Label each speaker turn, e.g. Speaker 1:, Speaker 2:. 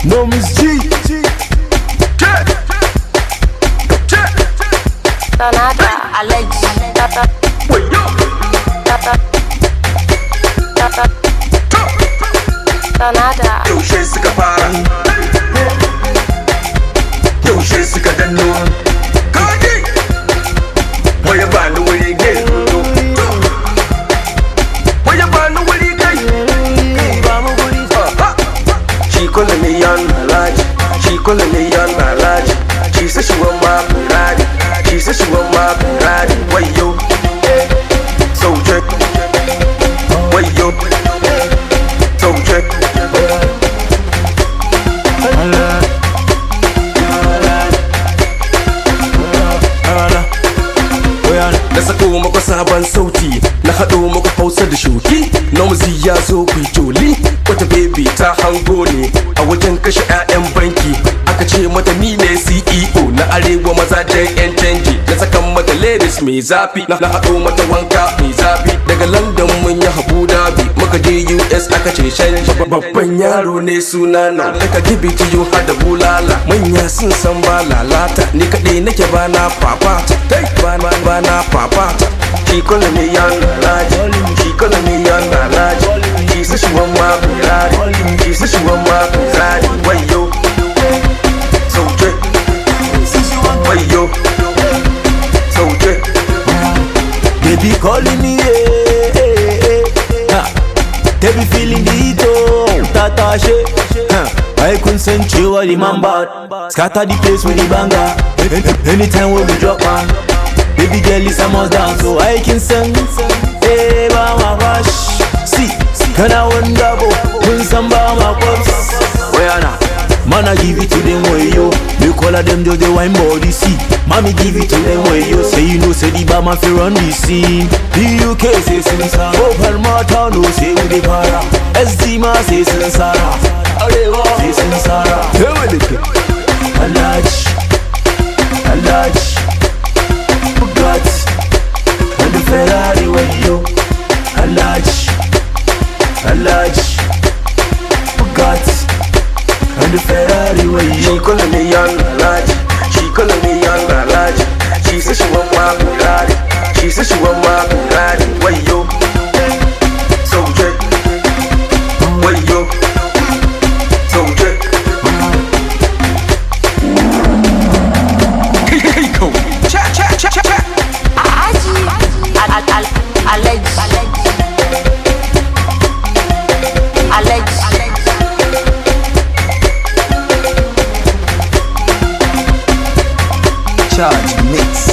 Speaker 1: No Miss G.
Speaker 2: Donada, Alex, Donada.
Speaker 3: Yaushe suka fara, yaushe suka danno, kaji waya bani wuri gai, waya bani wuri gai. She calling me on my lodge, she calling me on my lodge. She said she want my Ferrari, she said she want my Ferrari. Wayo, so check, wayo, so check. Na sako maka sabon sauti, na haɗo maka hausa da shuki. Nomuzi ya zo ku joli, wata baby ta hango ne a wajen kashe 'ya'yan banki. Aka ce mata ni ne CEO na arewa maza da 'yan canji. Na sakan mata ladies mai zafi, na haɗo mata wanka mai zafi. Daga London mun yi Abu Dhabi, muka je US aka ce shan. Babban yaro ne sunana, daga gibiti yau hada bulala. Manya sun san ba lalata, ni kaɗai nake bana papata, bana papata. She calling me young Lalaji, she calling me young Lalaji. She said she want my Ferrari, she said she want my Ferrari. Wayo, so check, wayo, so check.
Speaker 1: Baby calling me, they be feeling the heat, oh, tata she. I couldn't send you all the man bad. Scatter the place with the banger. Anytime when we drop man, baby girl is a must dance, so I can sing. Hey, mama rush. See, can I wonder when some mama pops? Where now? Man, I give it to them way yo. They call them just the wine body see. Mommy give it to them way yo. Say you know say the bama fi run the scene. The UK say Sinsara, Open Mata no say we the para. SD ma say Sinsara, Arewa say Sinsara. Hey, well it Alaj, Bugatti, and the Ferrari way yo. Alaj, Bugatti, and the Ferrari way yo.
Speaker 3: She calling me young Lalaji, she calling me young Lalaji. She said she want my Ferrari, she said she want my Ferrari. Wayo, so check, wayo, so check. Kiko, check.
Speaker 2: Alex,
Speaker 1: Charge mix.